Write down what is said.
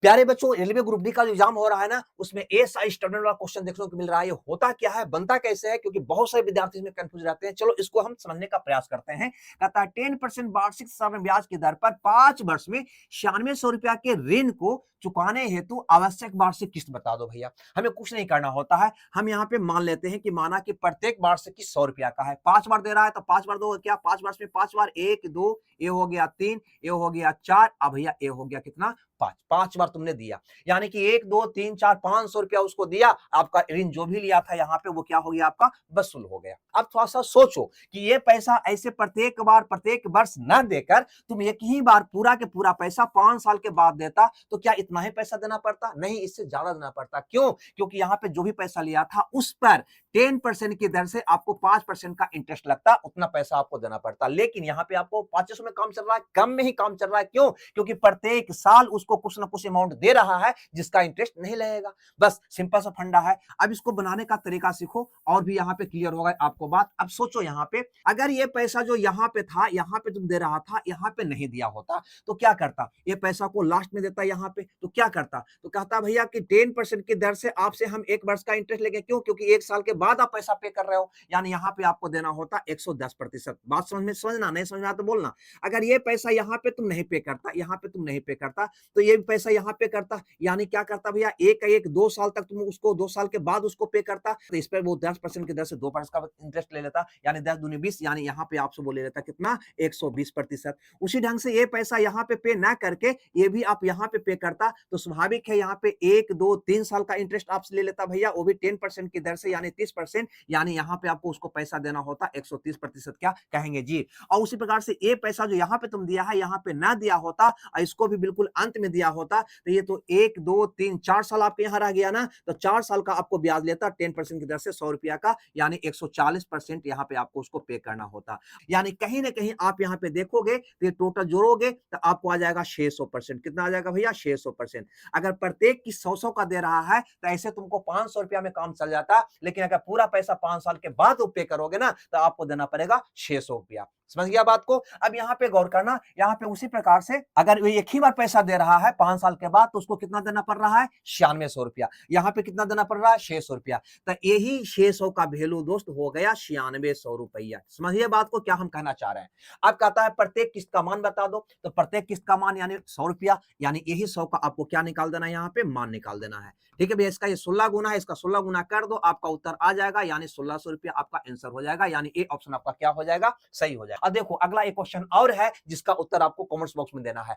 प्यारे बच्चों, railway group D का जो एग्जाम हो रहा है ना, उसमें एएसआई स्टैंडर्ड वाला क्वेश्चन देखने को मिल रहा है। ये होता क्या है, बनता कैसे है, क्योंकि बहुत सारे विद्यार्थी इसमें कंफ्यूज रहते हैं। चलो इसको हम समझने का प्रयास करते हैं। कहता है 10% वार्षिक साधारण ब्याज की दर पर 5 वर्ष में 9600 रुपया के ऋण को चुकाने हेतु आवश्यक वार्षिक किस्त बता दो भैया। हमें कुछ नहीं करना होता है। हम यहाँ पे मान लेते हैं कि माना कि प्रत्येक वार्षिक किस्त 100 रुपया का है, 5 बार दे रहा है तो 5 बार दो क्या, 5 वर्ष में 5 बार, 1 2, ये हो गया 3, ये हो गया 4, अब भैया ये हो गया कितना, 5। 5 बार तुमने दिया, यानी कि 1 2 3 4 500 रुपया उसको दिया। आपका ऋण जो भी लिया था यहाँ पे वो क्या हो गया, आपका वसूल हो गया। अब थोड़ा सा सोचो कि ये पैसा ऐसे प्रत्येक बार प्रत्येक वर्ष न देकर तुम एक ही बार पूरा के पूरा पैसा 5 साल के बाद देता, तो क्या इतना ही पैसा देना पड़ता? नहीं, इससे ज्यादा देना पड़ता। क्यों? क्योंकि यहाँ पे जो भी पैसा लिया था उस पर 10% की दर से आपको 5% का इंटरेस्ट लगता, उतना पैसा आपको देना पड़ता। लेकिन यहाँ पे आपको 500 में काम चल रहा है, कम में ही काम चल रहा है। क्यों? क्योंकि प्रत्येक साल उसको कुछ ना कुछ अमाउंट दे रहा है जिसका इंटरेस्ट नहीं लगेगा। बस सिंपल सा फंडा है। अब इसको बनाने का तरीका सीखो और भी यहाँ पे क्लियर होगा आपको बात। अब सोचो यहाँ पे, अगर ये पैसा जो यहाँ पे था, यहाँ पे तुम दे रहा था, यहाँ पे नहीं दिया होता तो क्या करता? ये पैसा को लास्ट में देता यहाँ पे, तो क्या करता? तो कहता भैया कि 10% की दर से आपसे हम 1 वर्ष का इंटरेस्ट लेंगे। क्यों? क्योंकि 1 साल के बाद आप पैसा पे कर रहे हो, यानी यहाँ पे आपको देना होता 110%। बात समझ में, समझना नहीं समझ में तो बोलना। अगर ये पैसा यहाँ पे तुम नहीं पे करता, यहाँ पे तुम नहीं पे करता, तो ये पैसा यहाँ पे करता, यानी क्या करता भैया, एक 2 साल तक तुम उसको, 2 साल के बाद उसको पे करता, तो इस पर वो 10% की दर से 2% का इंटरेस्ट ले लेता, यानी 10 दूनी 20, यानी यहाँ पे आपसे वो ले लेता कितना, 120%। उसी ढंग से ये पैसा यहाँ पे ना करके ये भी आप यहाँ पे करता, तो स्वाभाविक है यहाँ पे 1 2 3 साल का इंटरेस्ट आपसे ले लेता भैया, वो भी 10% की दर से, यानी 30%, यानी यहाँ पे आपको उसको पैसा देना होता 130%। क्या कहेंगे जी? और उसी प्रकार से ये पैसा जो यहाँ पे तुम दिया है, यहाँ पे ना दिया होता और इसको भी बिल्कुल अंत में दिया होता, तो ये तो 1 2 3 4 साल आपके यहाँ रह गया ना, तो 4 साल का आपको ब्याज लेता 10% की दर से 100 रुपया का, यानी 140% यहाँ पे आपको उसको पे करना होता। यानी कहीं ना कहीं आप यहाँ पे देखोगे तो ये टोटल जोड़ोगे तो आपको आ जाएगा 600%। कितना आ जाएगा भैया? 600%। अगर प्रत्येक की 100 का दे रहा है तो ऐसे तुमको 500 रुपया में काम चल जाता, लेकिन अगर पूरा पैसा 5 साल के बाद पे करोगे ना तो आपको देना पड़ेगा 600 रुपया। समझ गया बात को? अब यहाँ पे गौर करना, यहाँ पे उसी प्रकार से अगर एक ही बार पैसा दे रहा है 5 साल के बाद, तो उसको कितना देना पड़ रहा है? 9600 रुपया। यहाँ पे कितना देना पड़ रहा है? 600 रुपया। तो यही 600 का वैल्यू दोस्त हो गया 9600 रुपया। समझिए बात को, क्या हम कहना चाह रहे हैं। अब कहता है प्रत्येक किस्त का मान बता दो, तो प्रत्येक किस्त का मान यानी 100 रुपया, यानी यही 100 का आपको क्या निकाल देना है, यहाँ पे मान निकाल देना है। ठीक है भैया, इसका ये 16 गुना है, इसका 16 गुना कर दो, आपका उत्तर आ जाएगा, यानी 1600 रुपया आपका आंसर हो जाएगा, यानी ए ऑप्शन आपका क्या हो जाएगा? सही हो जाएगा। अब देखो अगला एक क्वेश्चन और है जिसका उत्तर आपको कमेंट्स बॉक्स में देना है।